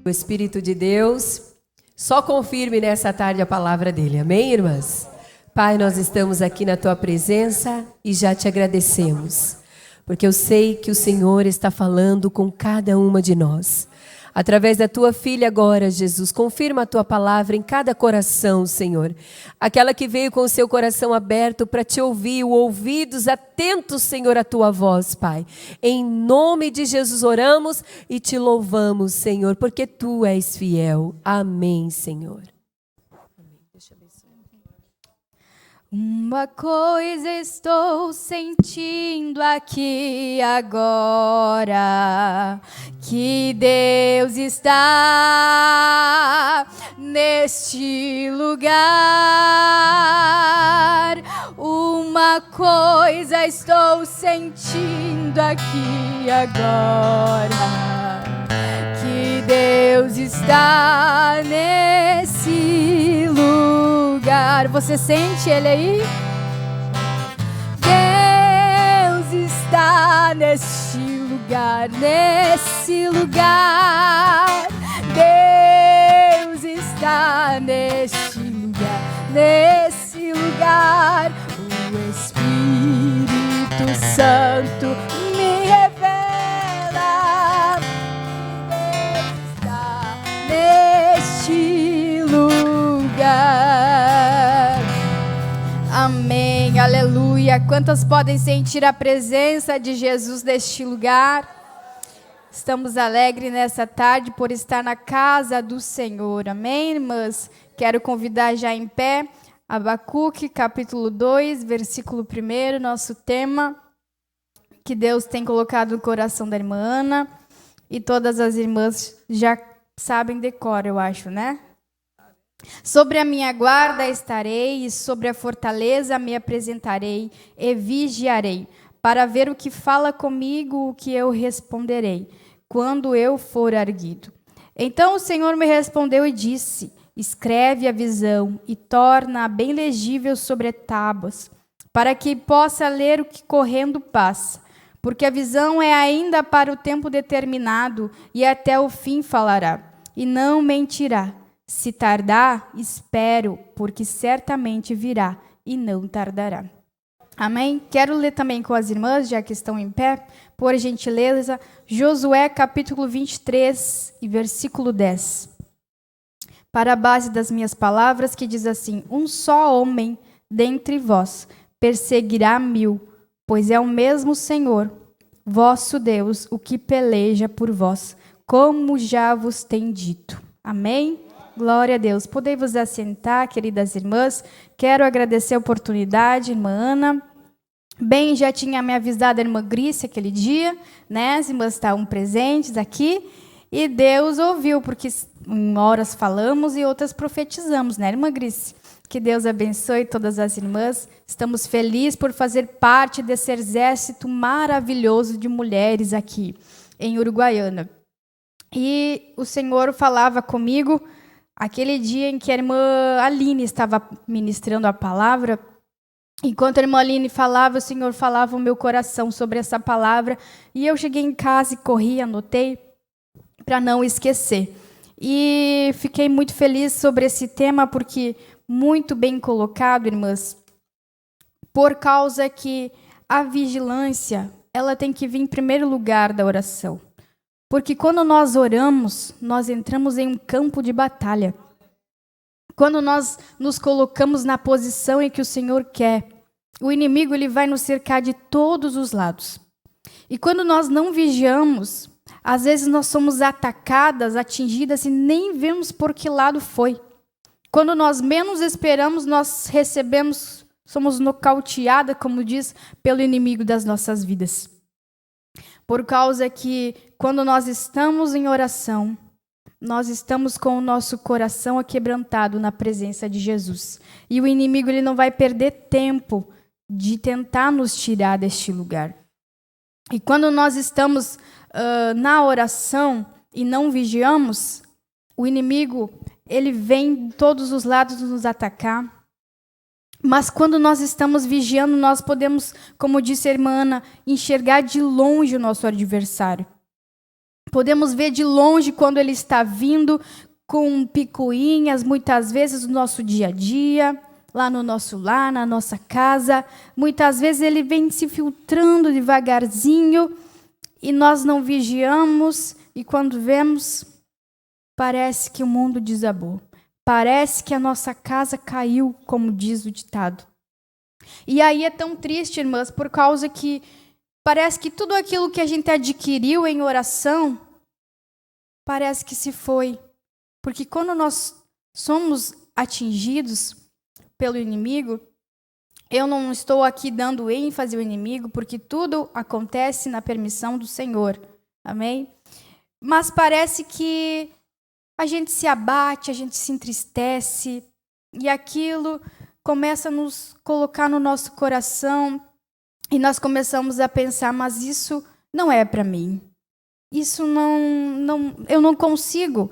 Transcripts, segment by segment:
O Espírito de Deus só confirme nessa tarde a palavra dele. Amém, irmãs? Pai, nós estamos aqui na tua presença e já te agradecemos, porque eu sei que o Senhor está falando com cada uma de nós. Através da tua filha agora, Jesus, confirma a tua palavra em cada coração, Senhor. Aquela que veio com o seu coração aberto para te ouvir, ouvidos atentos, Senhor, à tua voz, Pai. Em nome de Jesus oramos e te louvamos, Senhor, porque tu és fiel. Amém, Senhor. Uma coisa estou sentindo aqui agora, que Deus está neste lugar. Uma coisa estou sentindo aqui agora, que Deus está nesse lugar. Você sente Ele aí? Deus está neste lugar, nesse lugar. Deus está neste lugar, nesse lugar. O Espírito Santo me revela que Deus está neste lugar. Amém, aleluia. Quantas podem sentir a presença de Jesus neste lugar? Estamos alegres nessa tarde por estar na casa do Senhor. Amém, irmãs? Quero convidar já em pé, Abacuque, capítulo 2, versículo 1, nosso tema, que Deus tem colocado no coração da irmã Ana. E todas as irmãs já sabem de cor, eu acho, né? Sobre a minha guarda estarei, e sobre a fortaleza me apresentarei, e vigiarei, para ver o que fala comigo, o que eu responderei, quando eu for erguido. Então o Senhor me respondeu e disse: escreve a visão e torna-a bem legível sobre tábuas, para que possa ler o que correndo passa. Porque a visão é ainda para o tempo determinado, e até o fim falará, e não mentirá. Se tardar, espero, porque certamente virá e não tardará. Amém? Quero ler também com as irmãs, já que estão em pé, por gentileza, Josué capítulo 23 e versículo 10. Para a base das minhas palavras, que diz assim: um só homem dentre vós perseguirá 1000, pois é o mesmo Senhor, vosso Deus, o que peleja por vós, como já vos tem dito. Amém? Glória a Deus. Podem vos assentar, queridas irmãs. Quero agradecer a oportunidade, irmã Ana. Bem, já tinha me avisado a irmã Grícia aquele dia, né? As irmãs estavam presentes aqui. E Deus ouviu, porque em horas falamos e outras profetizamos, né, irmã Grícia? Que Deus abençoe todas as irmãs. Estamos felizes por fazer parte desse exército maravilhoso de mulheres aqui em Uruguaiana. E o Senhor falava comigo aquele dia em que a irmã Aline estava ministrando a palavra. Enquanto a irmã Aline falava, o Senhor falava o meu coração sobre essa palavra. E eu cheguei em casa e corri, anotei, para não esquecer. E fiquei muito feliz sobre esse tema, porque muito bem colocado, irmãs, por causa que a vigilância, ela tem que vir em primeiro lugar da oração. Porque quando nós oramos, nós entramos em um campo de batalha. Quando nós nos colocamos na posição em que o Senhor quer, o inimigo ele vai nos cercar de todos os lados. E quando nós não vigiamos, às vezes nós somos atacadas, atingidas e nem vemos por que lado foi. Quando nós menos esperamos, nós recebemos, somos nocauteadas, como diz, pelo inimigo das nossas vidas. Por causa que, quando nós estamos em oração, nós estamos com o nosso coração aquebrantado na presença de Jesus. E o inimigo ele não vai perder tempo de tentar nos tirar deste lugar. E quando nós estamos na oração e não vigiamos, o inimigo ele vem de todos os lados nos atacar. Mas quando nós estamos vigiando, nós podemos, como disse a irmã Ana, enxergar de longe o nosso adversário. Podemos ver de longe quando ele está vindo com picuinhas, muitas vezes no nosso dia a dia, lá no nosso lar, na nossa casa. Muitas vezes ele vem se filtrando devagarzinho e nós não vigiamos, e quando vemos, parece que o mundo desabou. Parece que a nossa casa caiu, como diz o ditado. E aí é tão triste, irmãs, por causa que parece que tudo aquilo que a gente adquiriu em oração, parece que se foi. Porque quando nós somos atingidos pelo inimigo, eu não estou aqui dando ênfase ao inimigo, porque tudo acontece na permissão do Senhor. Amém? Mas parece que a gente se abate, a gente se entristece, e aquilo começa a nos colocar no nosso coração, e nós começamos a pensar, mas isso não é para mim. Isso eu não consigo.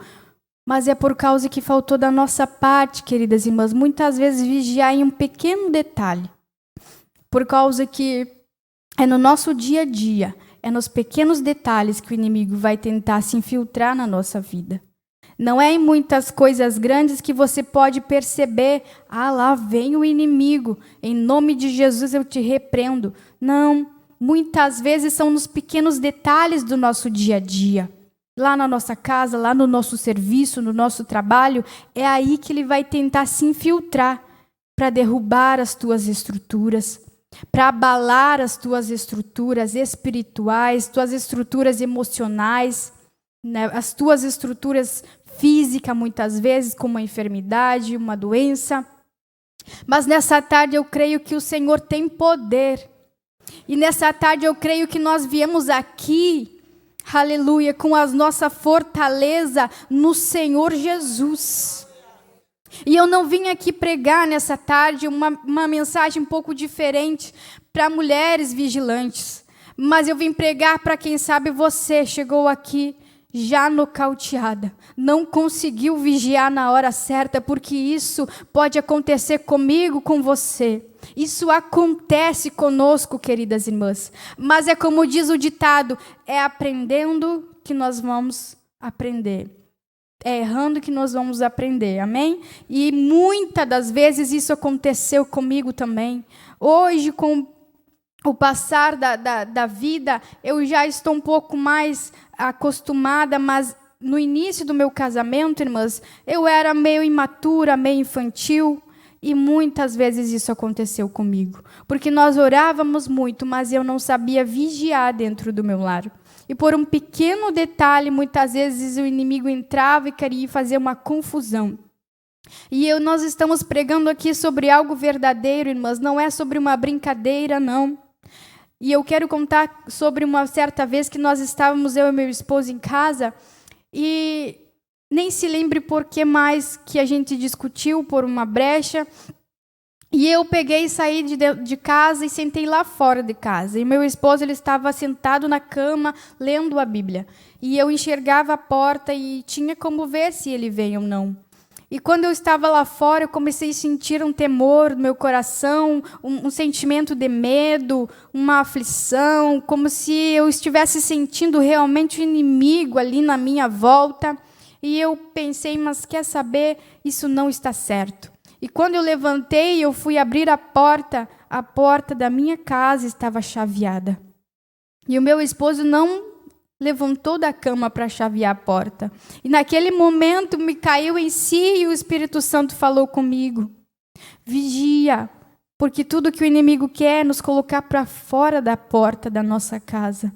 Mas é por causa que faltou da nossa parte, queridas irmãs, muitas vezes vigiar em um pequeno detalhe. Por causa que é no nosso dia a dia, é nos pequenos detalhes que o inimigo vai tentar se infiltrar na nossa vida. Não é em muitas coisas grandes que você pode perceber, lá vem o inimigo, em nome de Jesus eu te repreendo. Não, muitas vezes são nos pequenos detalhes do nosso dia a dia. Lá na nossa casa, lá no nosso serviço, no nosso trabalho, é aí que ele vai tentar se infiltrar para derrubar as tuas estruturas, para abalar as tuas estruturas espirituais, tuas estruturas emocionais, né, as tuas estruturas físicas, muitas vezes, como uma enfermidade, uma doença. Mas nessa tarde eu creio que o Senhor tem poder. E nessa tarde eu creio que nós viemos aqui, aleluia, com a nossa fortaleza no Senhor Jesus. E eu não vim aqui pregar nessa tarde uma mensagem um pouco diferente para mulheres vigilantes, mas eu vim pregar para quem sabe você chegou aqui já nocauteada, não conseguiu vigiar na hora certa, porque isso pode acontecer comigo, com você. Isso acontece conosco, queridas irmãs. Mas é como diz o ditado, é aprendendo que nós vamos aprender. É errando que nós vamos aprender, amém? E muitas das vezes isso aconteceu comigo também. Hoje, com o passar da vida, eu já estou um pouco mais acostumada, mas no início do meu casamento, irmãs, eu era meio imatura, meio infantil, e muitas vezes isso aconteceu comigo. Porque nós orávamos muito, mas eu não sabia vigiar dentro do meu lar. E por um pequeno detalhe, muitas vezes o inimigo entrava e queria fazer uma confusão. E nós estamos pregando aqui sobre algo verdadeiro, irmãs, não é sobre uma brincadeira, não. E eu quero contar sobre uma certa vez que nós estávamos, eu e meu esposo, em casa, e nem se lembre por que mais que a gente discutiu por uma brecha. E eu peguei e saí de casa e sentei lá fora de casa. E meu esposo ele estava sentado na cama, lendo a Bíblia. E eu enxergava a porta e tinha como ver se ele veio ou não. E quando eu estava lá fora, eu comecei a sentir um temor no meu coração, um sentimento de medo, uma aflição, como se eu estivesse sentindo realmente o inimigo ali na minha volta. E eu pensei, mas quer saber, isso não está certo. E quando eu levantei, eu fui abrir a porta da minha casa estava chaveada. E o meu esposo não levantou da cama para chavear a porta. E naquele momento me caiu em si e o Espírito Santo falou comigo. Vigia, porque tudo que o inimigo quer é nos colocar para fora da porta da nossa casa.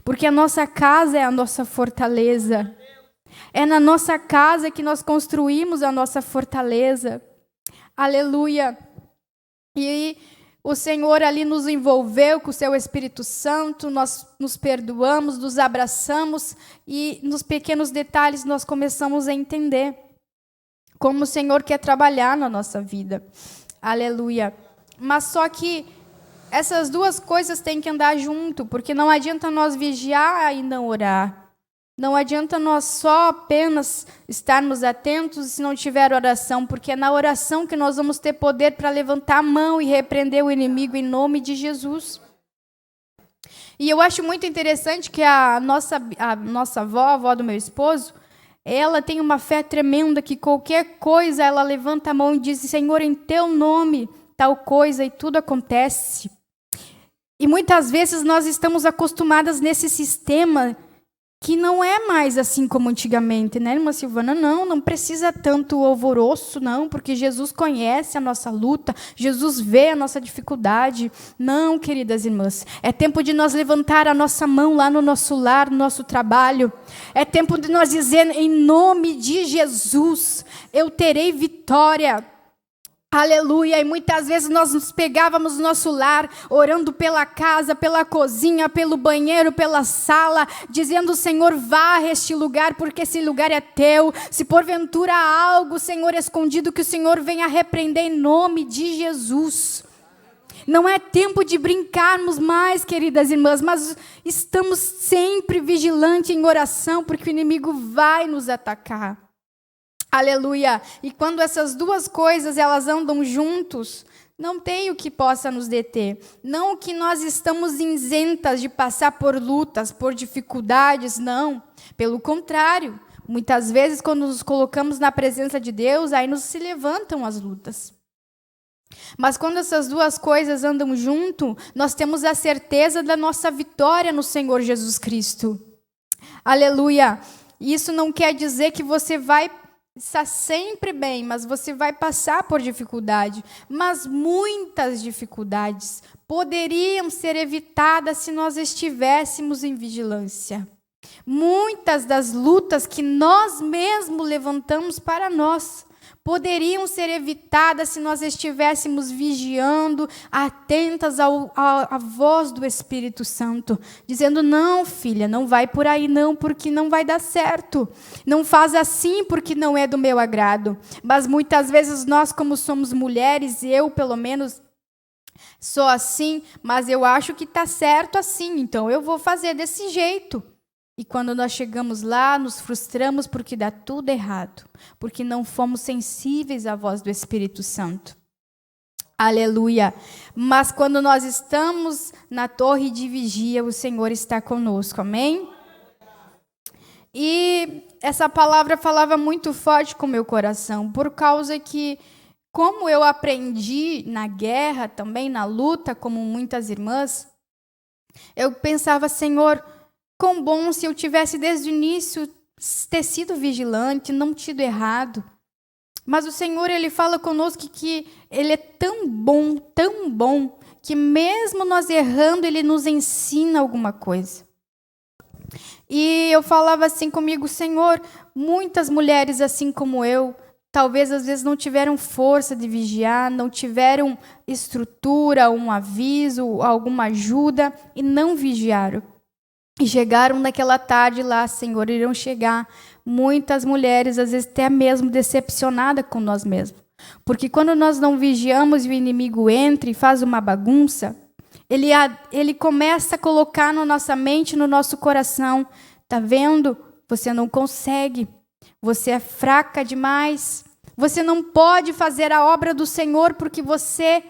Porque a nossa casa é a nossa fortaleza. É na nossa casa que nós construímos a nossa fortaleza. Aleluia. E o Senhor ali nos envolveu com o seu Espírito Santo, nós nos perdoamos, nos abraçamos e nos pequenos detalhes nós começamos a entender como o Senhor quer trabalhar na nossa vida. Aleluia. Mas só que essas duas coisas têm que andar junto, porque não adianta nós vigiar e não orar. Não adianta nós só apenas estarmos atentos se não tiver oração, porque é na oração que nós vamos ter poder para levantar a mão e repreender o inimigo em nome de Jesus. E eu acho muito interessante que a nossa avó, a avó do meu esposo, ela tem uma fé tremenda que qualquer coisa ela levanta a mão e diz: Senhor, em teu nome, tal coisa, e tudo acontece. E muitas vezes nós estamos acostumadas nesse sistema que não é mais assim como antigamente, né, irmã Silvana? Não precisa tanto alvoroço, não, porque Jesus conhece a nossa luta, Jesus vê a nossa dificuldade. Não, queridas irmãs, é tempo de nós levantar a nossa mão lá no nosso lar, no nosso trabalho. É tempo de nós dizer, em nome de Jesus, eu terei vitória. Aleluia, e muitas vezes nós nos pegávamos no nosso lar, orando pela casa, pela cozinha, pelo banheiro, pela sala, dizendo: Senhor, varre este lugar, porque esse lugar é teu. Se porventura há algo, Senhor, escondido, que o Senhor venha repreender em nome de Jesus. Não é tempo de brincarmos mais, queridas irmãs, mas estamos sempre vigilantes em oração, porque o inimigo vai nos atacar. Aleluia! E quando essas duas coisas elas andam juntos, não tem o que possa nos deter. Não que nós estamos isentas de passar por lutas, por dificuldades, não. Pelo contrário, muitas vezes quando nos colocamos na presença de Deus, aí nos se levantam as lutas. Mas quando essas duas coisas andam junto, nós temos a certeza da nossa vitória no Senhor Jesus Cristo. Aleluia! Isso não quer dizer que você vai está sempre bem, mas você vai passar por dificuldade. Mas muitas dificuldades poderiam ser evitadas se nós estivéssemos em vigilância. Muitas das lutas que nós mesmos levantamos para nós poderiam ser evitadas se nós estivéssemos vigiando, atentas à voz do Espírito Santo, dizendo: não, filha, não vai por aí não, porque não vai dar certo. Não faz assim, porque não é do meu agrado. Mas muitas vezes nós, como somos mulheres, eu pelo menos sou assim, mas eu acho que está certo assim, então eu vou fazer desse jeito. E quando nós chegamos lá, nos frustramos porque dá tudo errado, porque não fomos sensíveis à voz do Espírito Santo. Aleluia! Mas quando nós estamos na torre de vigia, o Senhor está conosco, amém? E essa palavra falava muito forte com o meu coração, por causa que, como eu aprendi na guerra, também na luta, como muitas irmãs, eu pensava: Senhor, quão bom se eu tivesse desde o início ter sido vigilante, não tido errado. Mas o Senhor, Ele fala conosco que Ele é tão bom, que mesmo nós errando, Ele nos ensina alguma coisa. E eu falava assim comigo: Senhor, muitas mulheres assim como eu, talvez às vezes não tiveram força de vigiar, não tiveram estrutura, um aviso, alguma ajuda, e não vigiaram. E chegaram naquela tarde lá, Senhor, irão chegar muitas mulheres, às vezes até mesmo decepcionadas com nós mesmos. Porque quando nós não vigiamos e o inimigo entra e faz uma bagunça, ele começa a colocar na nossa mente, no nosso coração: tá vendo? Você não consegue, você é fraca demais, você não pode fazer a obra do Senhor porque você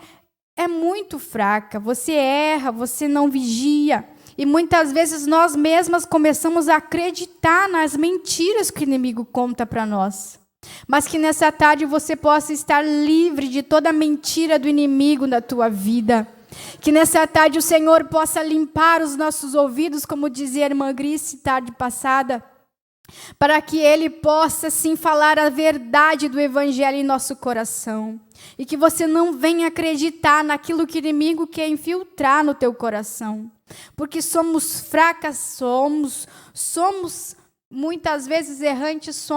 é muito fraca, você erra, você não vigia. E muitas vezes nós mesmas começamos a acreditar nas mentiras que o inimigo conta para nós. Mas que nessa tarde você possa estar livre de toda mentira do inimigo na tua vida. Que nessa tarde o Senhor possa limpar os nossos ouvidos, como dizia a irmã Grice tarde passada, para que Ele possa sim falar a verdade do Evangelho em nosso coração. E que você não venha acreditar naquilo que o inimigo quer infiltrar no teu coração. Porque somos fracas, somos muitas vezes errantes,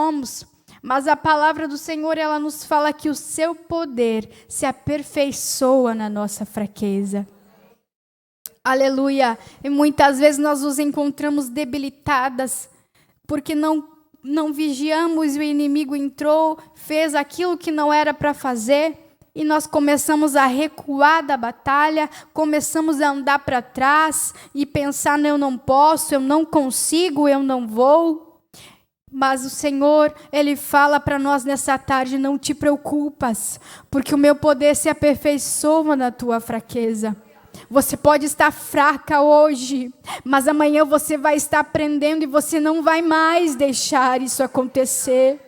mas a palavra do Senhor, ela nos fala que o seu poder se aperfeiçoa na nossa fraqueza. Aleluia! E muitas vezes nós nos encontramos debilitadas, porque não vigiamos e o inimigo entrou, fez aquilo que não era para fazer, e nós começamos a recuar da batalha, começamos a andar para trás e pensar: eu não posso, eu não consigo, eu não vou. Mas o Senhor, Ele fala para nós nessa tarde: não te preocupas, porque o meu poder se aperfeiçoa na tua fraqueza. Você pode estar fraca hoje, mas amanhã você vai estar aprendendo e você não vai mais deixar isso acontecer.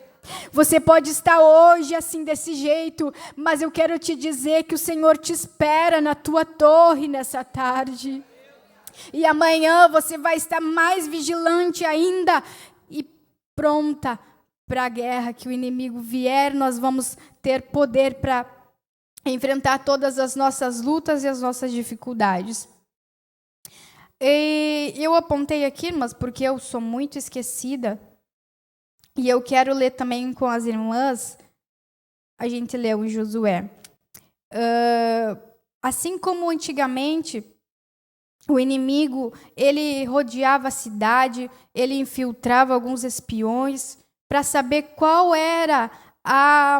Você pode estar hoje assim desse jeito, mas eu quero te dizer que o Senhor te espera na tua torre nessa tarde. E amanhã você vai estar mais vigilante ainda e pronta para a guerra que o inimigo vier. Nós vamos ter poder para enfrentar todas as nossas lutas e as nossas dificuldades. E eu apontei aqui, mas porque eu sou muito esquecida, e eu quero ler também com as irmãs, a gente leu em Josué. Assim como antigamente, o inimigo, ele rodeava a cidade, ele infiltrava alguns espiões para saber qual era a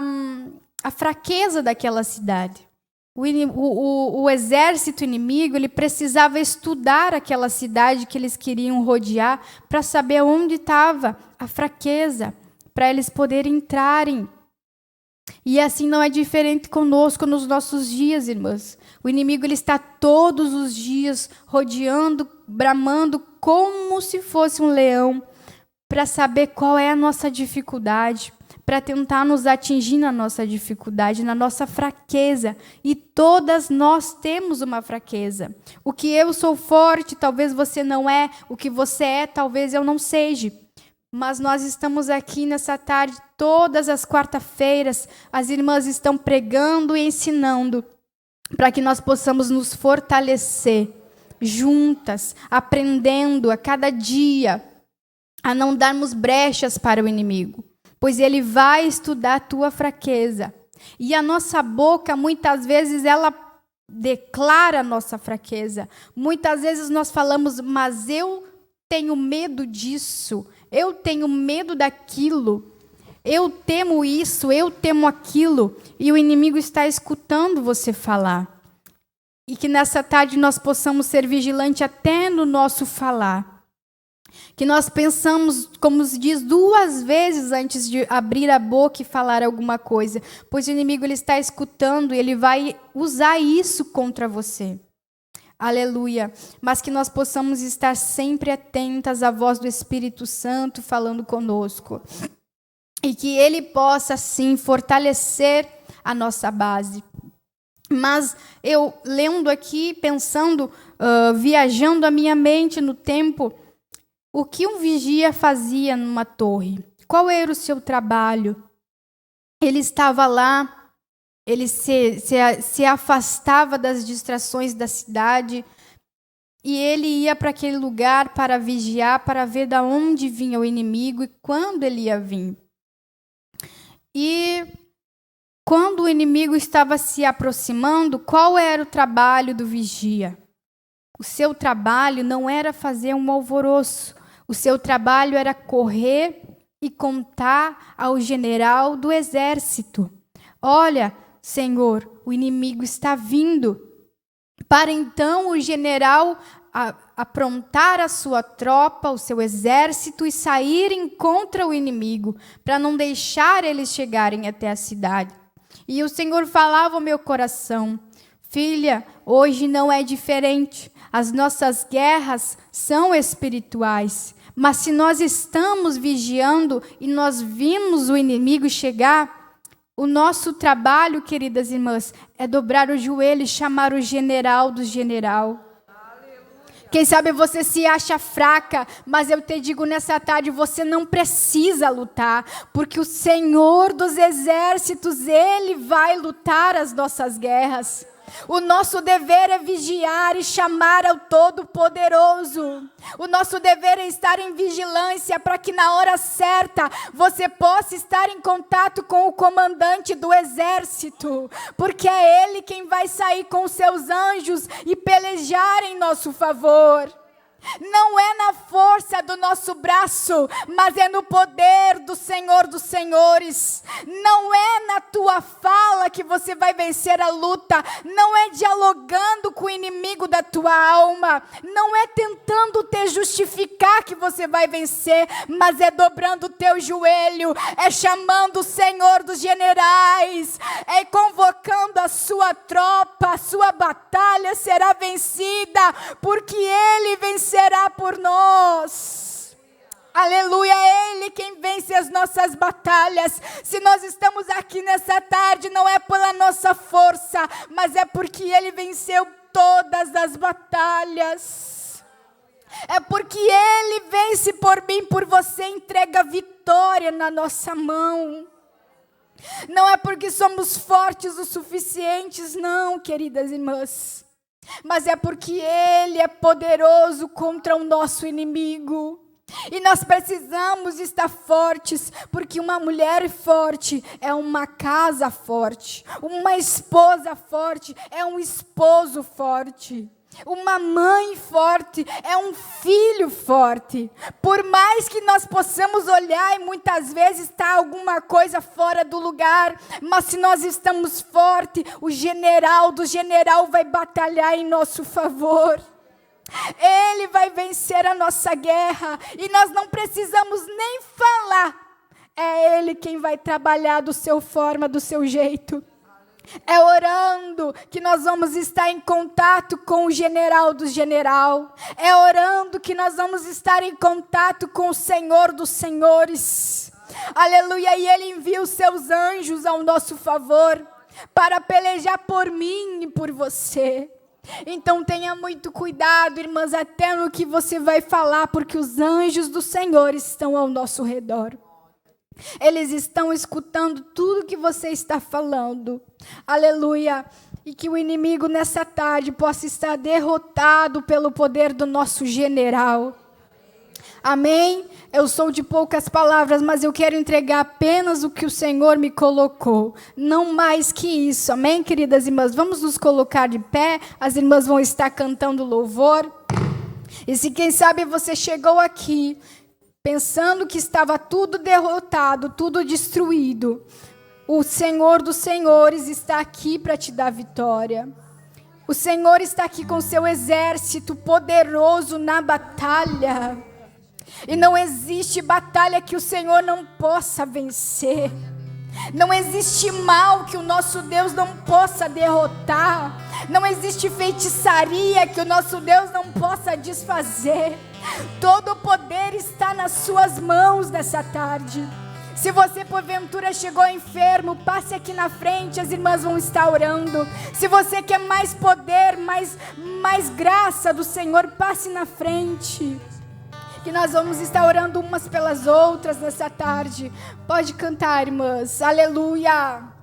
fraqueza daquela cidade. O exército inimigo, ele precisava estudar aquela cidade que eles queriam rodear para saber onde estava a fraqueza, para eles poderem entrarem. E assim não é diferente conosco nos nossos dias, irmãs. O inimigo ele está todos os dias rodeando, bramando como se fosse um leão, para saber qual é a nossa dificuldade, para tentar nos atingir na nossa dificuldade, na nossa fraqueza. E todas nós temos uma fraqueza. O que eu sou forte, talvez você não é. O que você é, talvez eu não seja. Mas nós estamos aqui nessa tarde, todas as quarta-feiras, as irmãs estão pregando e ensinando para que nós possamos nos fortalecer juntas, aprendendo a cada dia a não darmos brechas para o inimigo, pois ele vai estudar a tua fraqueza. E a nossa boca, muitas vezes, ela declara a nossa fraqueza. Muitas vezes nós falamos, mas eu tenho medo disso, eu tenho medo daquilo, eu temo isso, eu temo aquilo. E o inimigo está escutando você falar. E que nessa tarde nós possamos ser vigilantes até no nosso falar. Que nós pensamos, como se diz, 2 vezes antes de abrir a boca e falar alguma coisa. Pois o inimigo ele está escutando e ele vai usar isso contra você. Aleluia. Mas que nós possamos estar sempre atentas à voz do Espírito Santo falando conosco. E que ele possa, sim, fortalecer a nossa base. Mas eu, lendo aqui, pensando, viajando a minha mente no tempo, o que um vigia fazia numa torre? Qual era o seu trabalho? Ele estava lá, ele se afastava das distrações da cidade e ele ia para aquele lugar para vigiar, para ver de onde vinha o inimigo e quando ele ia vir. E quando o inimigo estava se aproximando, qual era o trabalho do vigia? O seu trabalho não era fazer um alvoroço. O seu trabalho era correr e contar ao general do exército. Olha, Senhor, o inimigo está vindo. Para então o general aprontar a sua tropa, o seu exército e saírem contra o inimigo, para não deixar eles chegarem até a cidade. E o Senhor falava ao meu coração, filha, hoje não é diferente. As nossas guerras são espirituais. Mas se nós estamos vigiando e nós vimos o inimigo chegar, o nosso trabalho, queridas irmãs, é dobrar o joelho e chamar o general do general. Quem sabe você se acha fraca, mas eu te digo nessa tarde, você não precisa lutar, porque o Senhor dos exércitos, Ele vai lutar as nossas guerras. O nosso dever é vigiar e chamar ao Todo-Poderoso. O nosso dever é estar em vigilância para que na hora certa você possa estar em contato com o comandante do exército, porque é ele quem vai sair com os seus anjos e pelejar em nosso favor. Não é na força do nosso braço, mas é no poder do Senhor dos Senhores. Não é na tua fala que você vai vencer a luta. Não é dialogando com o inimigo da tua alma. Não é tentando te justificar que você vai vencer, mas é dobrando o teu joelho, é chamando o Senhor dos generais, é convocando a sua tropa. A sua batalha será vencida, porque Ele vencerá por nós. Aleluia, é Ele quem vence as nossas batalhas. Se nós estamos aqui nessa tarde, não é pela nossa força, mas é porque Ele venceu todas as batalhas. É porque Ele vence por mim, por você, entrega a vitória na nossa mão. Não é porque somos fortes o suficientes, não, queridas irmãs. Mas é porque Ele é poderoso contra o nosso inimigo. E nós precisamos estar fortes, porque uma mulher forte é uma casa forte. Uma esposa forte é um esposo forte. Uma mãe forte é um filho forte. Por mais que nós possamos olhar e muitas vezes está alguma coisa fora do lugar, mas se nós estamos fortes, o general do general vai batalhar em nosso favor. Ele vai vencer a nossa guerra e nós não precisamos nem falar. É Ele quem vai trabalhar do seu forma, do seu jeito. É orando que nós vamos estar em contato com o general do general. É orando que nós vamos estar em contato com o Senhor dos senhores. Aleluia, e Ele envia os seus anjos ao nosso favor para pelejar por mim e por você. Então tenha muito cuidado, irmãs, até no que você vai falar, porque os anjos do Senhor estão ao nosso redor. Eles estão escutando tudo que você está falando. Aleluia. E que o inimigo nessa tarde possa estar derrotado pelo poder do nosso general. Amém? Eu sou de poucas palavras, mas eu quero entregar apenas o que o Senhor me colocou. Não mais que isso. Amém, queridas irmãs? Vamos nos colocar de pé. As irmãs vão estar cantando louvor. E se quem sabe você chegou aqui pensando que estava tudo derrotado, tudo destruído, o Senhor dos senhores está aqui para te dar vitória. O Senhor está aqui com seu exército poderoso na batalha. E não existe batalha que o Senhor não possa vencer. Não existe mal que o nosso Deus não possa derrotar. Não existe feitiçaria que o nosso Deus não possa desfazer. Todo o poder está nas suas mãos nessa tarde. Se você porventura chegou enfermo, passe aqui na frente, as irmãs vão estar orando. Se você quer mais poder, mais graça do Senhor, passe na frente. Que nós vamos estar orando umas pelas outras nessa tarde. Pode cantar, irmãs. Aleluia.